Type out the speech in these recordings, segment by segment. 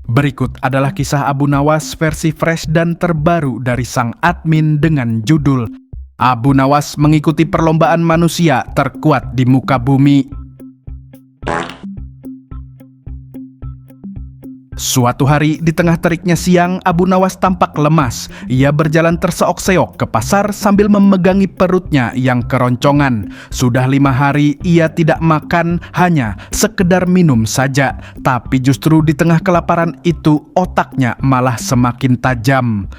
Berikut adalah kisah Abu Nawas versi fresh dan terbaru dari sang admin dengan judul Abu Nawas mengikuti perlombaan manusia terkuat di muka bumi. Suatu hari di tengah teriknya siang, Abu Nawas tampak lemas. Ia berjalan terseok-seok ke pasar sambil memegangi perutnya yang keroncongan. Sudah 5 hari ia tidak makan, hanya sekedar minum saja. Tapi justru di tengah kelaparan itu, otaknya malah semakin tajam.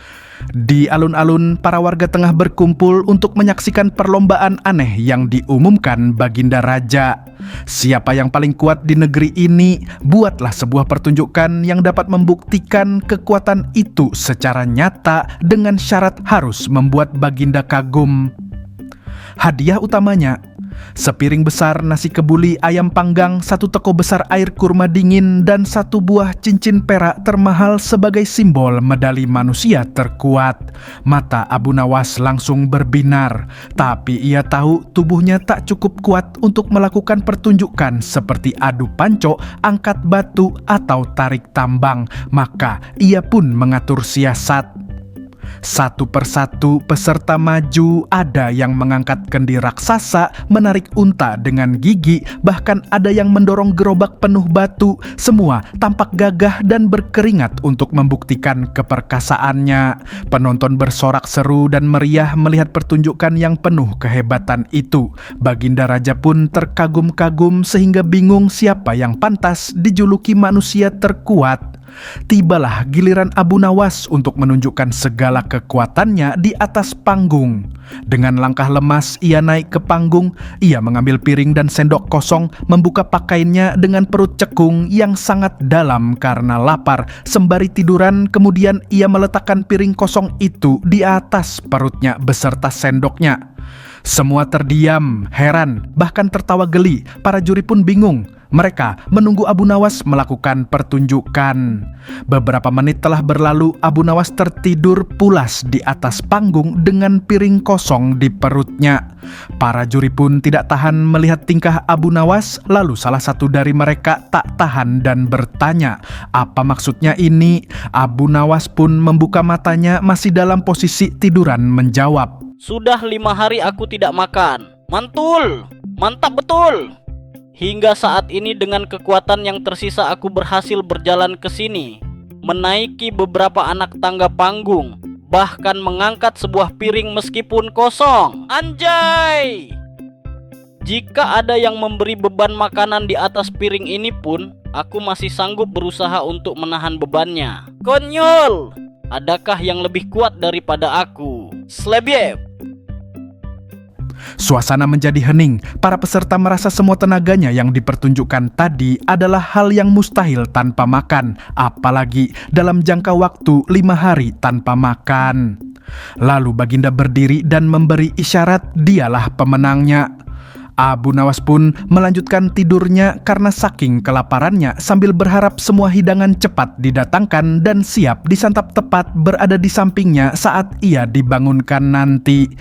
Di alun-alun, para warga tengah berkumpul untuk menyaksikan perlombaan aneh yang diumumkan Baginda Raja. Siapa yang paling kuat di negeri ini? Buatlah sebuah pertunjukan yang dapat membuktikan kekuatan itu secara nyata dengan syarat harus membuat Baginda kagum. Hadiah utamanya, sepiring besar nasi kebuli ayam panggang, 1 teko besar air kurma dingin, dan 1 buah cincin perak termahal sebagai simbol medali manusia terkuat. Mata Abu Nawas langsung berbinar, tapi ia tahu tubuhnya tak cukup kuat untuk melakukan pertunjukan seperti adu panco, angkat batu, atau tarik tambang. Maka ia pun mengatur siasat. Satu persatu peserta maju, ada yang mengangkat kendi raksasa, menarik unta dengan gigi, bahkan ada yang mendorong gerobak penuh batu. Semua tampak gagah dan berkeringat untuk membuktikan keperkasaannya. Penonton bersorak seru dan meriah melihat pertunjukan yang penuh kehebatan itu. Baginda Raja pun terkagum-kagum sehingga bingung siapa yang pantas dijuluki manusia terkuat. Tibalah giliran Abu Nawas untuk menunjukkan segala kekuatannya di atas panggung. Dengan langkah lemas ia naik ke panggung. Ia mengambil piring dan sendok kosong, membuka pakaiannya dengan perut cekung yang sangat dalam karena lapar. Sembari tiduran, kemudian ia meletakkan piring kosong itu di atas perutnya beserta sendoknya. Semua terdiam, heran, bahkan tertawa geli. Para juri pun bingung. Mereka menunggu Abu Nawas melakukan pertunjukan. Beberapa menit telah berlalu, Abu Nawas tertidur pulas di atas panggung dengan piring kosong di perutnya. Para juri pun tidak tahan melihat tingkah Abu Nawas, lalu salah satu dari mereka tak tahan dan bertanya, apa maksudnya ini? Abu Nawas pun membuka matanya masih dalam posisi tiduran menjawab, "Sudah 5 hari aku tidak makan. Mantul, mantap betul. Hingga saat ini dengan kekuatan yang tersisa aku berhasil berjalan ke sini, menaiki beberapa anak tangga panggung, bahkan mengangkat sebuah piring meskipun kosong. Anjay! Jika ada yang memberi beban makanan di atas piring ini pun, aku masih sanggup berusaha untuk menahan bebannya. Konyol! Adakah yang lebih kuat daripada aku? Slebyev!" Suasana menjadi hening. Para peserta merasa semua tenaganya yang dipertunjukkan tadi adalah hal yang mustahil tanpa makan, apalagi dalam jangka waktu 5 hari tanpa makan. Lalu Baginda berdiri dan memberi isyarat dialah pemenangnya. Abu Nawas pun melanjutkan tidurnya karena saking kelaparannya sambil berharap semua hidangan cepat didatangkan dan siap disantap tepat berada di sampingnya saat ia dibangunkan nanti.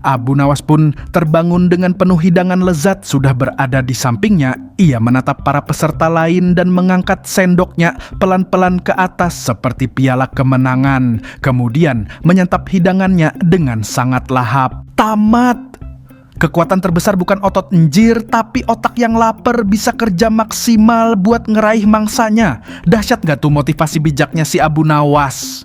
Abu Nawas pun terbangun dengan penuh hidangan lezat sudah berada di sampingnya. Ia menatap para peserta lain dan mengangkat sendoknya pelan-pelan ke atas seperti piala kemenangan. Kemudian menyantap hidangannya dengan sangat lahap. Tamat! Kekuatan terbesar bukan otot enjir, tapi otak yang lapar bisa kerja maksimal buat ngeraih mangsanya. Dahsyat gak tuh motivasi bijaknya si Abu Nawas?